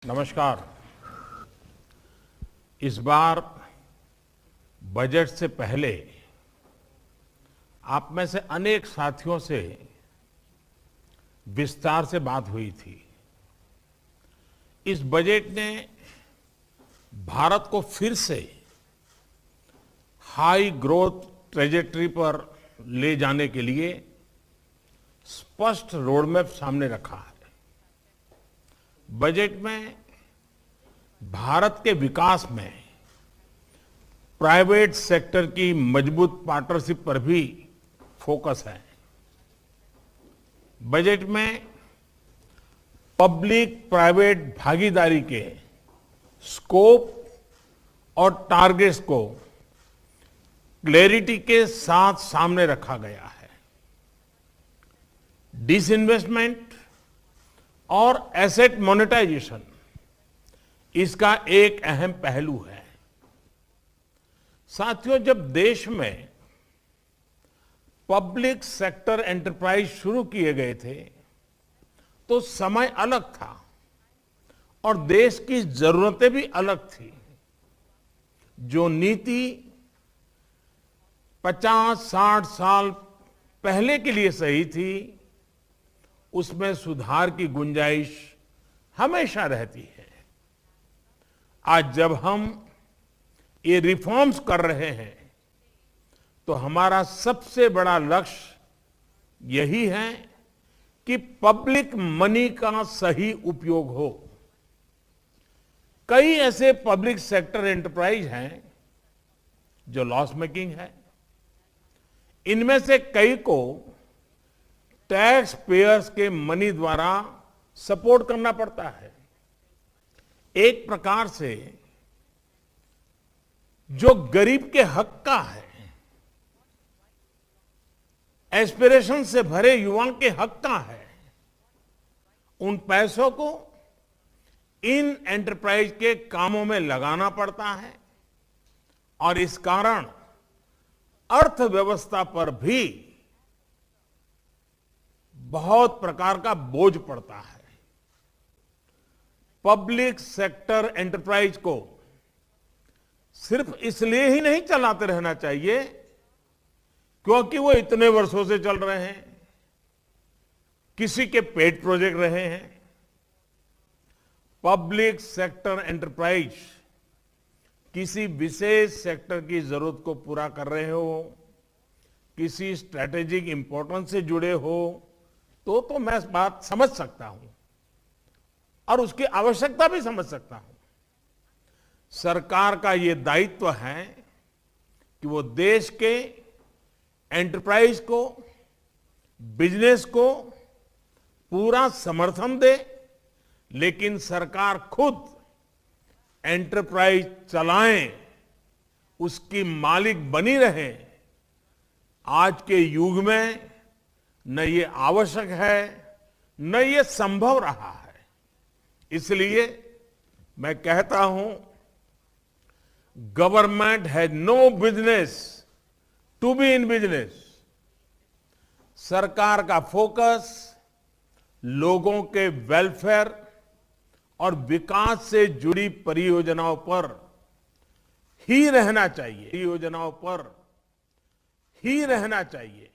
नमस्कार। इस बार बजट से पहले आप में से अनेक साथियों से विस्तार से बात हुई थी। इस बजट ने भारत को फिर से हाई ग्रोथ ट्रेजेक्टरी पर ले जाने के लिए स्पष्ट रोडमैप सामने रखा है। बजट में भारत के विकास में प्राइवेट सेक्टर की मजबूत पार्टनरशिप पर भी फोकस है। बजट में पब्लिक प्राइवेट भागीदारी के स्कोप और टारगेट्स को क्लैरिटी के साथ सामने रखा गया है। डिसइन्वेस्टमेंट और एसेट मोनेटाइजेशन इसका एक अहम पहलू है। साथियों, जब देश में पब्लिक सेक्टर एंटरप्राइज शुरू किए गए थे तो समय अलग था और देश की जरूरतें भी अलग थी। जो नीति 50-60 साल पहले के लिए सही थी, उसमें सुधार की गुंजाइश हमेशा रहती है। आज जब हम ये रिफॉर्म्स कर रहे हैं तो हमारा सबसे बड़ा लक्ष्य यही है कि पब्लिक मनी का सही उपयोग हो। कई ऐसे पब्लिक सेक्टर एंटरप्राइज हैं जो लॉस मेकिंग है। इनमें से कई को टैक्स पेयर्स के मनी द्वारा सपोर्ट करना पड़ता है। एक प्रकार से जो गरीब के हक का है, एस्पिरेशन से भरे युवाओं के हक का है, उन पैसों को इन एंटरप्राइज के कामों में लगाना पड़ता है और इस कारण अर्थव्यवस्था पर भी बहुत प्रकार का बोझ पड़ता है। पब्लिक सेक्टर एंटरप्राइज को सिर्फ इसलिए ही नहीं चलाते रहना चाहिए क्योंकि वो इतने वर्षों से चल रहे हैं, किसी के पेट प्रोजेक्ट रहे हैं। पब्लिक सेक्टर एंटरप्राइज किसी विशेष सेक्टर की जरूरत को पूरा कर रहे हो, किसी स्ट्रैटेजिक इंपॉर्टेंस से जुड़े हो तो मैं इस बात समझ सकता हूं और उसकी आवश्यकता भी समझ सकता हूं। सरकार का ये दायित्व है कि वो देश के एंटरप्राइज को, बिजनेस को पूरा समर्थन दे, लेकिन सरकार खुद एंटरप्राइज चलाएं, उसकी मालिक बनी रहे। आज के युग में न ये आवश्यक है न ये संभव रहा है। इसलिए मैं कहता हूं, government has no business to be in business. सरकार का फोकस लोगों के वेलफेयर और विकास से जुड़ी परियोजनाओं पर ही रहना चाहिए।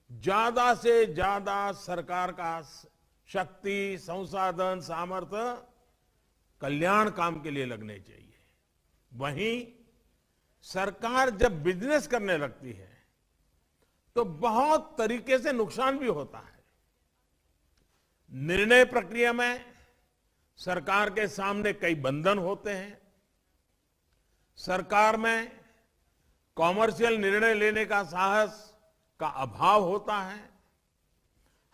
ज्यादा से ज्यादा सरकार का शक्ति, संसाधन, सामर्थ्य कल्याण काम के लिए लगने चाहिए। वहीं सरकार जब बिजनेस करने लगती है तो बहुत तरीके से नुकसान भी होता है। निर्णय प्रक्रिया में सरकार के सामने कई बंधन होते हैं। सरकार में कॉमर्शियल निर्णय लेने का साहस का अभाव होता है।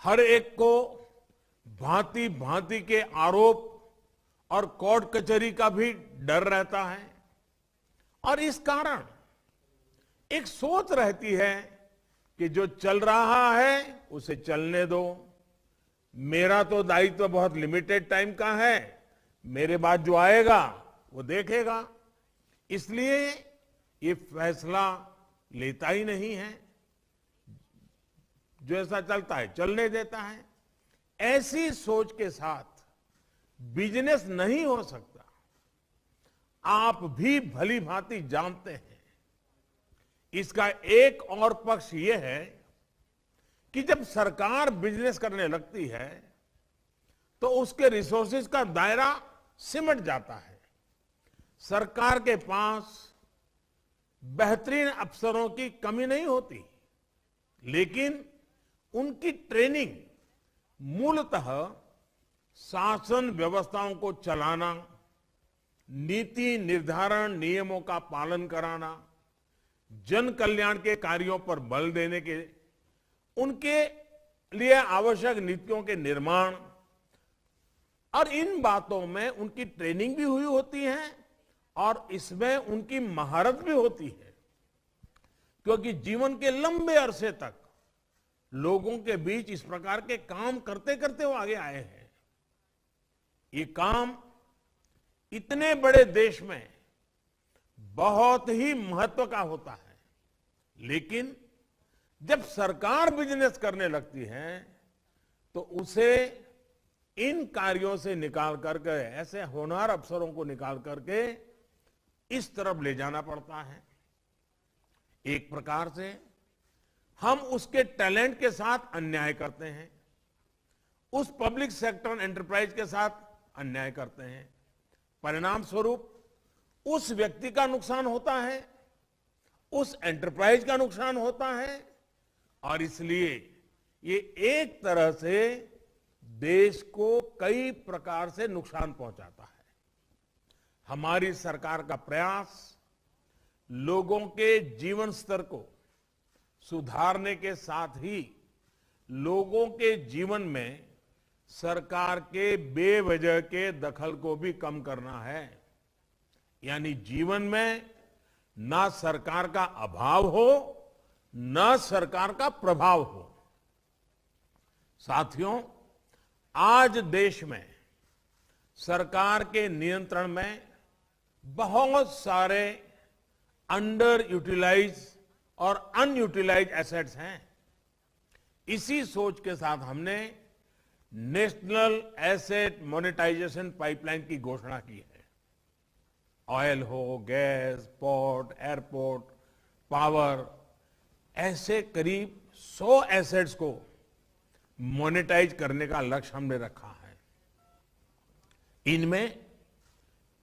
हर एक को भांति भांति के आरोप और कोर्ट कचहरी का भी डर रहता है और इस कारण एक सोच रहती है कि जो चल रहा है उसे चलने दो, मेरा तो दायित्व बहुत लिमिटेड टाइम का है, मेरे बाद जो आएगा वो देखेगा। इसलिए ये फैसला लेता ही नहीं है, जो ऐसा चलता है चलने देता है। ऐसी सोच के साथ बिजनेस नहीं हो सकता। आप भी भली भांति जानते हैं। इसका एक और पक्ष यह है कि जब सरकार बिजनेस करने लगती है तो उसके रिसोर्सेज का दायरा सिमट जाता है। सरकार के पास बेहतरीन अफसरों की कमी नहीं होती, लेकिन उनकी ट्रेनिंग मूलतः शासन व्यवस्थाओं को चलाना, नीति निर्धारण नियमों का पालन कराना, जन कल्याण के कार्यों पर बल देने के, उनके लिए आवश्यक नीतियों के निर्माण, और इन बातों में उनकी ट्रेनिंग भी हुई होती है और इसमें उनकी महारत भी होती है, क्योंकि जीवन के लंबे अरसे तक लोगों के बीच इस प्रकार के काम करते करते वो आगे आए हैं। ये काम इतने बड़े देश में बहुत ही महत्व का होता है, लेकिन जब सरकार बिजनेस करने लगती है तो उसे इन कार्यों से निकाल करके, ऐसे होनहार अफसरों को निकाल करके इस तरफ ले जाना पड़ता है। एक प्रकार से हम उसके टैलेंट के साथ अन्याय करते हैं, उस पब्लिक सेक्टर एंटरप्राइज के साथ अन्याय करते हैं। परिणाम स्वरूप उस व्यक्ति का नुकसान होता है, उस एंटरप्राइज का नुकसान होता है, और इसलिए ये एक तरह से देश को कई प्रकार से नुकसान पहुंचाता है। हमारी सरकार का प्रयास लोगों के जीवन स्तर को सुधारने के साथ ही लोगों के जीवन में सरकार के बेवजह के दखल को भी कम करना है। यानी जीवन में ना सरकार का अभाव हो, ना सरकार का प्रभाव हो। साथियों, आज देश में सरकार के नियंत्रण में बहुत सारे अंडर यूटिलाइज और अनयूटिलाइज एसेट्स हैं। इसी सोच के साथ हमने नेशनल एसेट मोनेटाइजेशन पाइपलाइन की घोषणा की है। ऑयल हो, गैस, पोर्ट, एयरपोर्ट, पावर, ऐसे करीब 100 एसेट्स को मोनेटाइज करने का लक्ष्य हमने रखा है। इनमें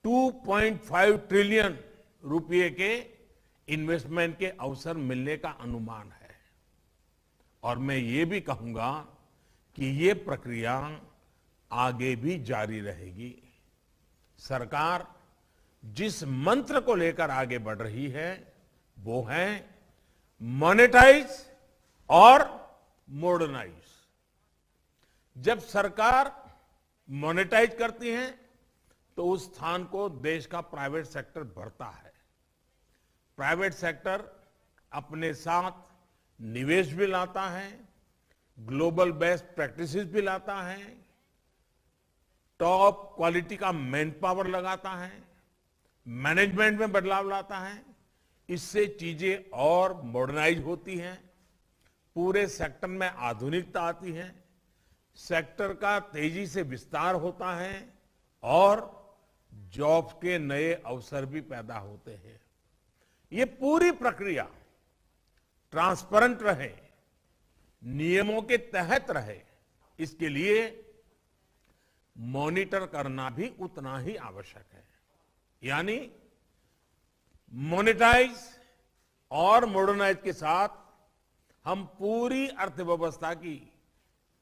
2.5 ट्रिलियन रुपए के इन्वेस्टमेंट के अवसर मिलने का अनुमान है। और मैं ये भी कहूंगा कि ये प्रक्रिया आगे भी जारी रहेगी। सरकार जिस मंत्र को लेकर आगे बढ़ रही है वो है मॉनेटाइज और मॉडर्नाइज। जब सरकार मॉनेटाइज करती है तो उस स्थान को देश का प्राइवेट सेक्टर भरता है। प्राइवेट सेक्टर अपने साथ निवेश भी लाता है, ग्लोबल बेस्ट प्रैक्टिसेस भी लाता है, टॉप क्वालिटी का मैन पावर लगाता है, मैनेजमेंट में बदलाव लाता है। इससे चीजें और मॉडर्नाइज होती हैं, पूरे सेक्टर में आधुनिकता आती है, सेक्टर का तेजी से विस्तार होता है और जॉब्स के नए अवसर भी पैदा होते हैं। ये पूरी प्रक्रिया ट्रांसपेरेंट रहे, नियमों के तहत रहे, इसके लिए मॉनिटर करना भी उतना ही आवश्यक है। यानी मॉनेटाइज और मॉडर्नाइज के साथ हम पूरी अर्थव्यवस्था की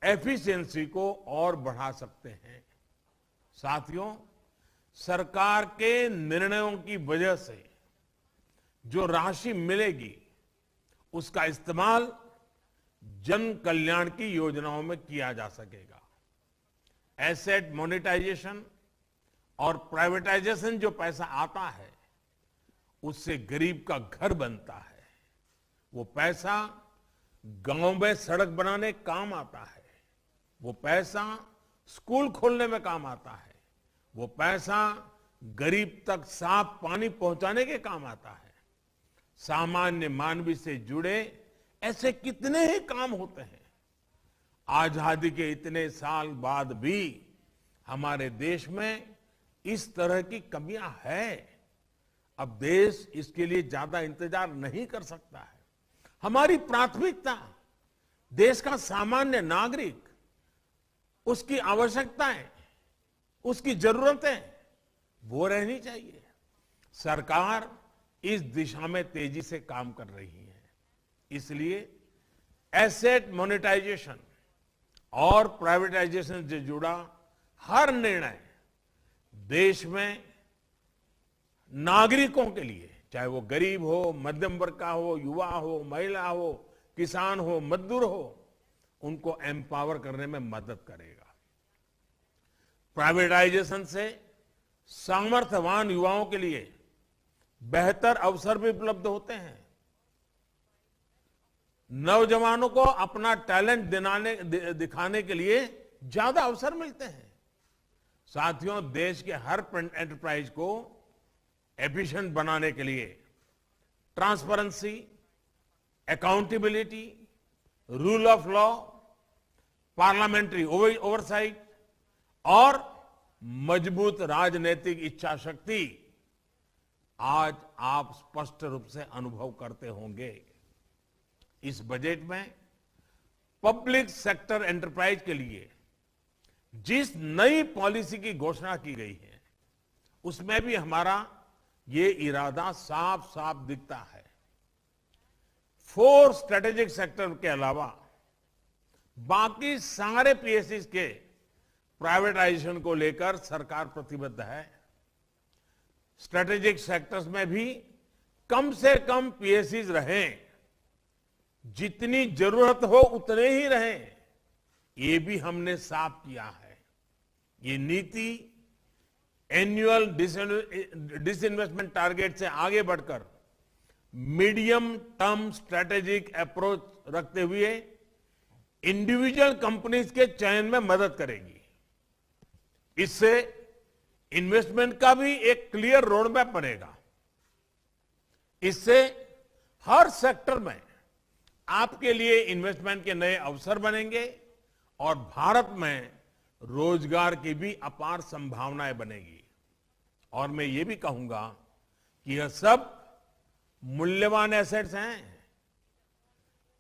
एफिशिएंसी को और बढ़ा सकते हैं। साथियों, सरकार के निर्णयों की वजह से जो राशि मिलेगी उसका इस्तेमाल जन कल्याण की योजनाओं में किया जा सकेगा। एसेट मोनेटाइजेशन और प्राइवेटाइजेशन जो पैसा आता है उससे गरीब का घर बनता है। वो पैसा गांव में सड़क बनाने काम आता है, वो पैसा स्कूल खोलने में काम आता है, वो पैसा गरीब तक साफ पानी पहुंचाने के काम आता है। सामान्य मानवी से जुड़े ऐसे कितने ही काम होते हैं। आजादी के इतने साल बाद भी हमारे देश में इस तरह की कमियां हैं। अब देश इसके लिए ज्यादा इंतजार नहीं कर सकता है। हमारी प्राथमिकता देश का सामान्य नागरिक, उसकी आवश्यकताएं, उसकी जरूरतें वो रहनी चाहिए। सरकार इस दिशा में तेजी से काम कर रही है। इसलिए एसेट मोनेटाइजेशन और प्राइवेटाइजेशन से जुड़ा हर निर्णय देश में नागरिकों के लिए, चाहे वो गरीब हो, मध्यम वर्ग का हो, युवा हो, महिला हो, किसान हो, मजदूर हो, उनको एम्पावर करने में मदद करेगा। प्राइवेटाइजेशन से सामर्थ्यवान युवाओं के लिए बेहतर अवसर भी उपलब्ध होते हैं। नौजवानों को अपना टैलेंट दिखाने के लिए ज्यादा अवसर मिलते हैं। साथियों, देश के हर एंटरप्राइज को एफिशिएंट बनाने के लिए transparency, accountability, rule of law, parliamentary oversight और मजबूत राजनीतिक इच्छा शक्ति आज आप स्पष्ट रूप से अनुभव करते होंगे। इस बजट में पब्लिक सेक्टर एंटरप्राइज के लिए जिस नई पॉलिसी की घोषणा की गई है, उसमें भी हमारा ये इरादा साफ साफ दिखता है। 4 स्ट्रेटेजिक सेक्टर के अलावा बाकी सारे पीएसयू के प्राइवेटाइजेशन को लेकर सरकार प्रतिबद्ध है। स्ट्रेटेजिक सेक्टर्स में भी कम से कम पीएसयू रहें, जितनी जरूरत हो उतने ही रहें, ये भी हमने साफ किया है। ये नीति एनुअल डिसइन्वेस्टमेंट टारगेट से आगे बढ़कर मीडियम टर्म स्ट्रेटेजिक अप्रोच रखते हुए इंडिविजुअल कंपनीज के चयन में मदद करेगी। इससे इन्वेस्टमेंट का भी एक क्लियर रोड मैप बनेगा। इससे हर सेक्टर में आपके लिए इन्वेस्टमेंट के नए अवसर बनेंगे और भारत में रोजगार की भी अपार संभावनाएं बनेगी। और मैं ये भी कहूंगा कि यह सब मूल्यवान एसेट्स हैं।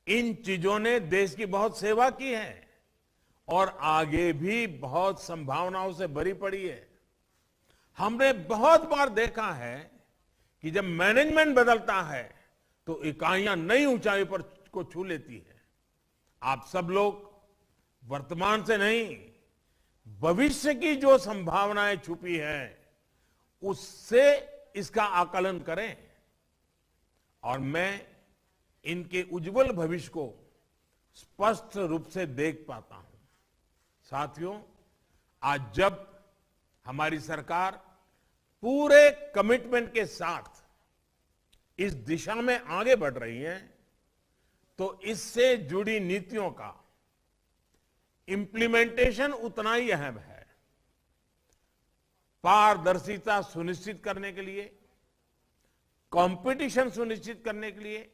इन चीजों ने देश की बहुत सेवा की है और आगे भी बहुत संभावनाओं से भरी पड़ी है। हमने बहुत बार देखा है कि जब मैनेजमेंट बदलता है तो इकाइयां नई ऊंचाई पर को छू लेती है। आप सब लोग वर्तमान से नहीं, भविष्य की जो संभावनाएं छुपी हैं, उससे इसका आकलन करें और मैं इनके उज्जवल भविष्य को स्पष्ट रूप से देख पाता हूं। साथियों, आज जब हमारी सरकार पूरे कमिटमेंट के साथ इस दिशा में आगे बढ़ रही है, तो इससे जुड़ी नीतियों का इंप्लीमेंटेशन उतना ही अहम है। पारदर्शिता सुनिश्चित करने के लिए, कंपटीशन सुनिश्चित करने के लिए,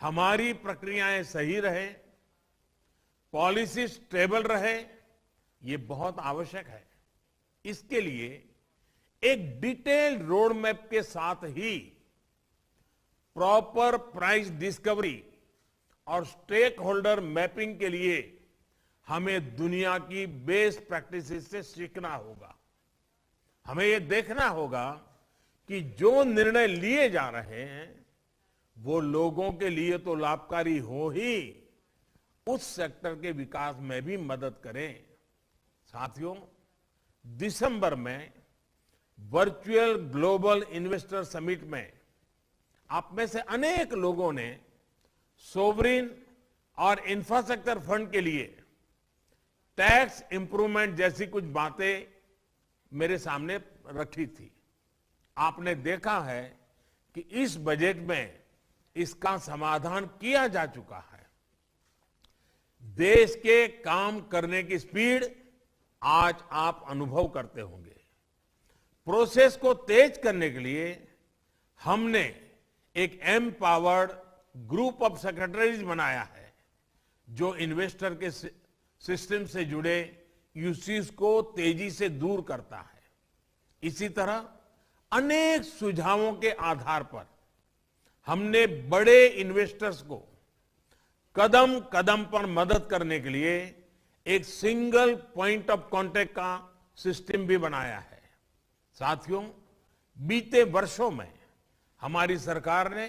हमारी प्रक्रियाएं सही रहे, पॉलिसी स्टेबल रहे, ये बहुत आवश्यक है। इसके लिए एक डिटेल्ड रोड मैप के साथ ही प्रॉपर प्राइस डिस्कवरी और स्टेक होल्डर मैपिंग के लिए हमें दुनिया की बेस्ट प्रैक्टिसेस से सीखना होगा। हमें यह देखना होगा कि जो निर्णय लिए जा रहे हैं वो लोगों के लिए तो लाभकारी हो ही, उस सेक्टर के विकास में भी मदद करें। साथियों, दिसंबर में वर्चुअल ग्लोबल इन्वेस्टर समिट में आप में से अनेक लोगों ने सोवरिन और इंफ्रास्ट्रक्चर फंड के लिए टैक्स इंप्रूवमेंट जैसी कुछ बातें मेरे सामने रखी थी। आपने देखा है कि इस बजट में इसका समाधान किया जा चुका है। देश के काम करने की स्पीड आज आप अनुभव करते होंगे। प्रोसेस को तेज करने के लिए हमने एक एम्पावर्ड ग्रुप ऑफ सेक्रेटरीज बनाया है, जो इन्वेस्टर के सिस्टम से जुड़े यूसीज को तेजी से दूर करता है। इसी तरह अनेक सुझावों के आधार पर हमने बड़े इन्वेस्टर्स को कदम कदम पर मदद करने के लिए एक सिंगल पॉइंट ऑफ कांटेक्ट का सिस्टम भी बनाया है। साथियों, बीते वर्षों में हमारी सरकार ने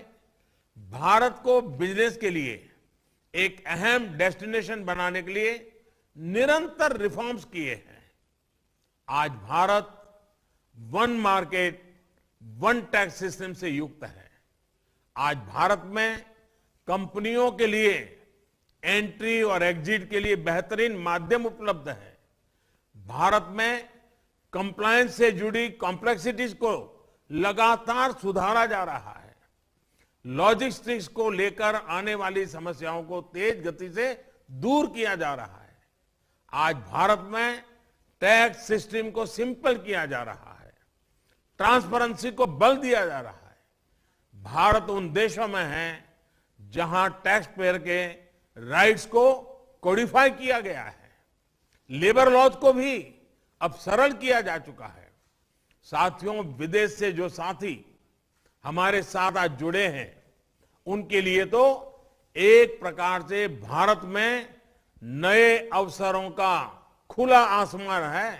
भारत को बिजनेस के लिए एक अहम डेस्टिनेशन बनाने के लिए निरंतर रिफॉर्म्स किए हैं। आज Bharat one market one tax system से युक्त है। आज भारत में कंपनियों के लिए एंट्री और एग्जिट के लिए बेहतरीन माध्यम उपलब्ध है। भारत में कंप्लायंस से जुड़ी कॉम्प्लेक्सिटीज को लगातार सुधारा जा रहा है। लॉजिस्टिक्स को लेकर आने वाली समस्याओं को तेज गति से दूर किया जा रहा है। आज भारत में टैक्स सिस्टम को सिंपल किया जा रहा है। ट्रांसपेरेंसी को बल दिया जा रहा है। भारत उन देशों में है जहां टैक्स पेयर के राइट्स को कोडिफाई किया गया है। लेबर लॉज को भी अब सरल किया जा चुका है। साथियों, विदेश से जो साथी हमारे साथ आज जुड़े हैं, उनके लिए तो एक प्रकार से भारत में नए अवसरों का खुला आसमान है।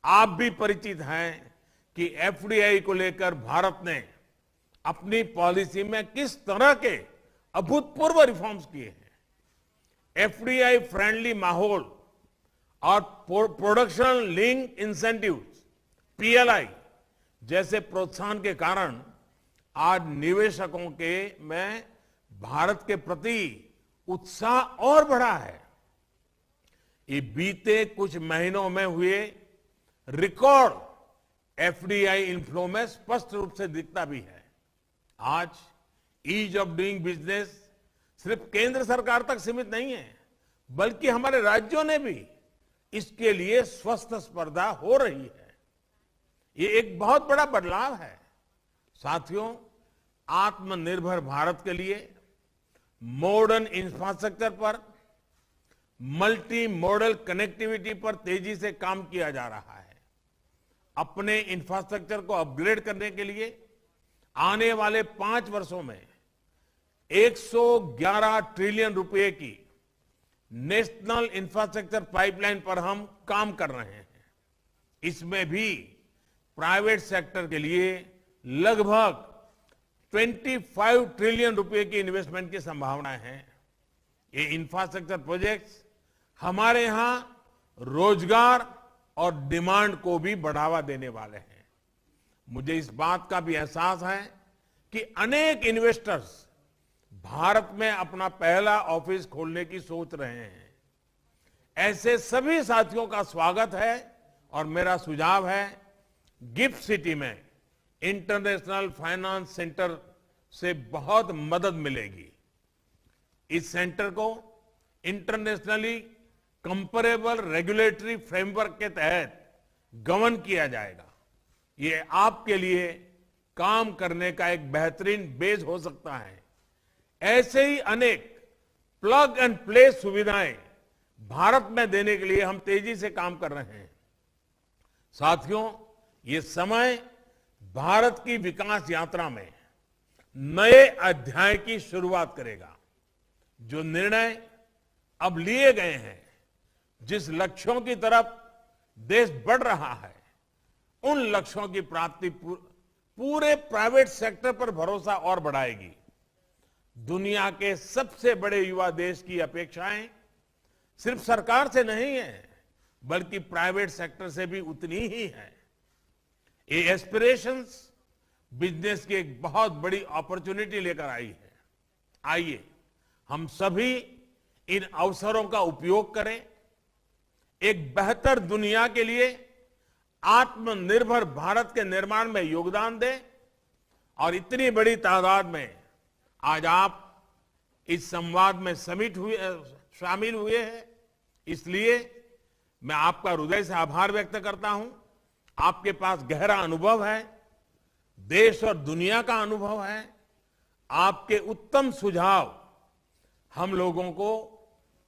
आप भी परिचित हैं कि एफडीआई को लेकर भारत ने अपनी पॉलिसी में किस तरह के अभूतपूर्व रिफॉर्म्स किए हैं। एफडीआई फ्रेंडली माहौल और प्रोडक्शन लिंक इंसेंटिव्स पीएलआई जैसे प्रोत्साहन के कारण आज निवेशकों के में भारत के प्रति उत्साह और बढ़ा है। ये बीते कुछ महीनों में हुए रिकॉर्ड एफडीआई इनफ्लो में स्पष्ट रूप से दिखता भी है। आज ईज ऑफ डूइंग बिजनेस सिर्फ केंद्र सरकार तक सीमित नहीं है, बल्कि हमारे राज्यों ने भी इसके लिए स्वस्थ स्पर्धा हो रही है। ये एक बहुत बड़ा बदलाव है। साथियों, आत्मनिर्भर भारत के लिए मॉडर्न इंफ्रास्ट्रक्चर पर, मल्टी मॉडल कनेक्टिविटी पर तेजी से काम किया जा रहा है। अपने इंफ्रास्ट्रक्चर को अपग्रेड करने के लिए आने वाले 5 वर्षों में 111 ट्रिलियन रुपए की नेशनल इंफ्रास्ट्रक्चर पाइपलाइन पर हम काम कर रहे हैं। इसमें भी प्राइवेट सेक्टर के लिए लगभग 25 ट्रिलियन रुपए की इन्वेस्टमेंट की संभावनाएं हैं। ये इंफ्रास्ट्रक्चर प्रोजेक्ट्स हमारे यहां रोजगार और डिमांड को भी बढ़ावा देने वाले हैं। मुझे इस बात का भी एहसास है कि अनेक इन्वेस्टर्स भारत में अपना पहला ऑफिस खोलने की सोच रहे हैं। ऐसे सभी साथियों का स्वागत है और मेरा सुझाव है, गिफ्ट सिटी में इंटरनेशनल फाइनेंस सेंटर से बहुत मदद मिलेगी। इस सेंटर को इंटरनेशनली कंपेरेबल रेगुलेटरी फ्रेमवर्क के तहत गवर्न किया जाएगा। ये आपके लिए काम करने का एक बेहतरीन बेस हो सकता है। ऐसे ही अनेक प्लग एंड प्ले सुविधाएं भारत में देने के लिए हम तेजी से काम कर रहे हैं। साथियों, ये समय भारत की विकास यात्रा में नए अध्याय की शुरुआत करेगा। जो निर्णय अब लिए गए हैं, जिस लक्ष्यों की तरफ देश बढ़ रहा है, उन लक्ष्यों की प्राप्ति पूरे प्राइवेट सेक्टर पर भरोसा और बढ़ाएगी। दुनिया के सबसे बड़े युवा देश की अपेक्षाएं सिर्फ सरकार से नहीं है, बल्कि प्राइवेट सेक्टर से भी उतनी ही है। ये एस्पिरेशंस बिजनेस की एक बहुत बड़ी अपॉर्चुनिटी लेकर आई है। आइए हम सभी इन अवसरों का उपयोग करें, एक बेहतर दुनिया के लिए आत्मनिर्भर भारत के निर्माण में योगदान दें। और इतनी बड़ी तादाद में आज आप इस संवाद में शामिल हुए हैं, इसलिए मैं आपका हृदय से आभार व्यक्त करता हूं। आपके पास गहरा अनुभव है, देश और दुनिया का अनुभव है। आपके उत्तम सुझाव हम लोगों को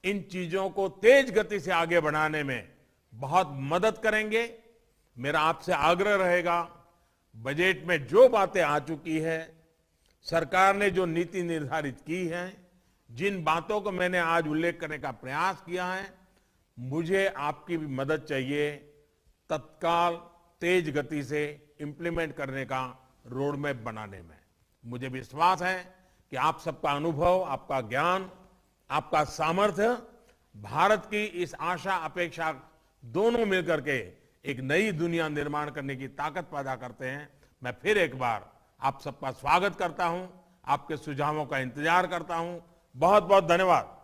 इन चीजों को तेज गति से आगे बढ़ाने में बहुत मदद करेंगे। मेरा आपसे आग्रह रहेगा, बजट में जो बातें आ चुकी है, सरकार ने जो नीति निर्धारित की है, जिन बातों को मैंने आज उल्लेख करने का प्रयास किया है, मुझे आपकी भी मदद चाहिए तत्काल तेज गति से इंप्लीमेंट करने का रोड मैप बनाने में। मुझे विश्वास है कि आप सबका अनुभव, आपका ज्ञान, आपका सामर्थ्य भारत की इस आशा अपेक्षा दोनों मिलकर के एक नई दुनिया निर्माण करने की ताकत पैदा करते हैं। मैं फिर एक बार आप सबका स्वागत करता हूं, आपके सुझावों का इंतजार करता हूं। बहुत बहुत धन्यवाद।